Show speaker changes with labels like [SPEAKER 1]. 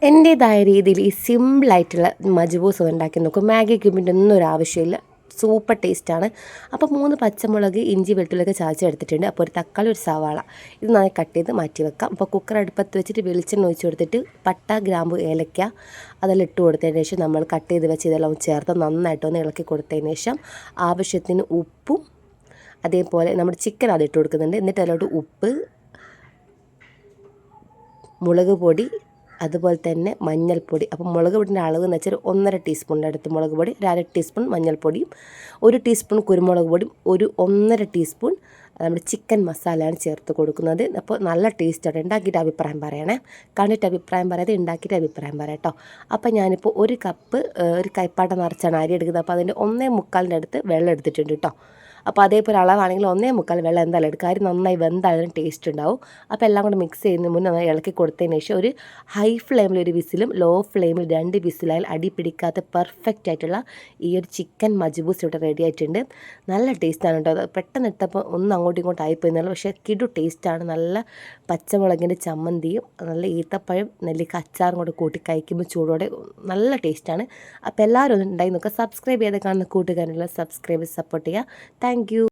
[SPEAKER 1] എൻ്റേതായ രീതിയിൽ ഈ സിമ്പിളായിട്ടുള്ള മജ്ബൂസ് ഉണ്ടാക്കി നോക്കും. മാഗി ക്യൂബിൻ്റെ ഒന്നും ഒരു ആവശ്യമില്ല, സൂപ്പർ ടേസ്റ്റാണ്. അപ്പോൾ 3 പച്ചമുളക്, ഇഞ്ചി വെളുത്തുള്ളിയൊക്കെ ചതച്ചെടുത്തിട്ടുണ്ട്. അപ്പോൾ ഒരു തക്കാളി, ഒരു സവാള ഇത് നന്നായി കട്ട് ചെയ്ത് മാറ്റി വെക്കാം. അപ്പോൾ കുക്കർ അടുപ്പത്ത് വെച്ചിട്ട് വെളിച്ചെണ്ണ ഒഴിച്ച് കൊടുത്തിട്ട് പട്ട, ഗ്രാമ്പു, ഏലക്ക അതെല്ലാം ഇട്ട് കൊടുത്തതിന് ശേഷം നമ്മൾ കട്ട് ചെയ്ത് വെച്ച് ഇതെല്ലാം ചേർത്ത് നന്നായിട്ടൊന്ന് ഇളക്കി കൊടുത്തതിന് ശേഷം ആവശ്യത്തിന് ഉപ്പും അതേപോലെ നമ്മുടെ ചിക്കൻ അത് ഇട്ട് കൊടുക്കുന്നുണ്ട്. എന്നിട്ട് അതിലോട്ട് ഉപ്പ്, മുളക് പൊടി, അതുപോലെ തന്നെ മഞ്ഞൾപ്പൊടി. അപ്പം മുളക് പൊടിൻ്റെ അളവ് എന്ന് വെച്ചാൽ 1.5 ടീസ്പൂണിൻ്റെ അടുത്ത് മുളക് പൊടി, 1/2 ടീസ്പൂൺ മഞ്ഞൾപ്പൊടിയും, 1 ടീസ്പൂൺ കുരുമുളക് പൊടിയും, 1.5 ടീസ്പൂൺ നമ്മുടെ ചിക്കൻ മസാലയാണ് ചേർത്ത് കൊടുക്കുന്നത്. അപ്പോൾ നല്ല ടേസ്റ്റാണ്. ഉണ്ടാക്കിയിട്ട് അഭിപ്രായം പറയണേ. കണ്ടിട്ട് അഭിപ്രായം പറയാതെ ഉണ്ടാക്കിയിട്ട് അഭിപ്രായം പറയാം കേട്ടോ. അപ്പോൾ ഞാനിപ്പോൾ ഒരു കപ്പ് ഒരു കൈപ്പാട്ട നിറച്ചാണ് അരി എടുക്കുന്നത്. അപ്പോൾ അതിൻ്റെ 1.25 അടുത്ത് വെള്ളം എടുത്തിട്ടുണ്ട് കേട്ടോ. അപ്പോൾ അതേപോലെ അളവാണെങ്കിൽ 1.25 വെള്ളം എന്തായാലും എടുക്കുക. അരി നന്നായി വെന്താലും ടേസ്റ്റ് ഉണ്ടാവും. അപ്പോൾ എല്ലാം കൂടെ മിക്സ് ചെയ്യുന്നതിന് മുന്നേ നന്നായി ഇളക്കി കൊടുത്തതിന് ശേഷം ഒരു ഹൈ ഫ്ലെയിമിൽ ഒരു വിസിലും ലോ ഫ്ലെയിമിൽ 2 വിസിലായാൽ അടി പിടിക്കാത്ത പെർഫെക്റ്റ് ആയിട്ടുള്ള ഈ ഒരു ചിക്കൻ മജ്ബൂസ് ഇവിടെ റെഡി ആയിട്ടുണ്ട്. നല്ല ടേസ്റ്റാണ് കേട്ടോ. അത് പെട്ടെന്ന് ഇട്ടപ്പോൾ ഒന്ന് അങ്ങോട്ടും ഇങ്ങോട്ടും ആയിപ്പോയെന്നുള്ളൂ. പക്ഷേ കിടു ടേസ്റ്റാണ്. നല്ല പച്ചമുളകിൻ്റെ ചമ്മന്തിയും നല്ല ഈത്തപ്പഴം നെല്ലിക്ക അച്ചാറും കൂടെ കൂട്ടി കഴിക്കുമ്പോൾ ചൂടോടെ നല്ല ടേസ്റ്റാണ്. അപ്പോൾ എല്ലാവരും ഒന്ന് ഉണ്ടായി നോക്കുക. സബ്സ്ക്രൈബ് ചെയ്ത് കാണുന്ന കൂട്ടുകാരെല്ലാം സബ്സ്ക്രൈബ് സപ്പോർട്ട് ചെയ്യുക. Thank you.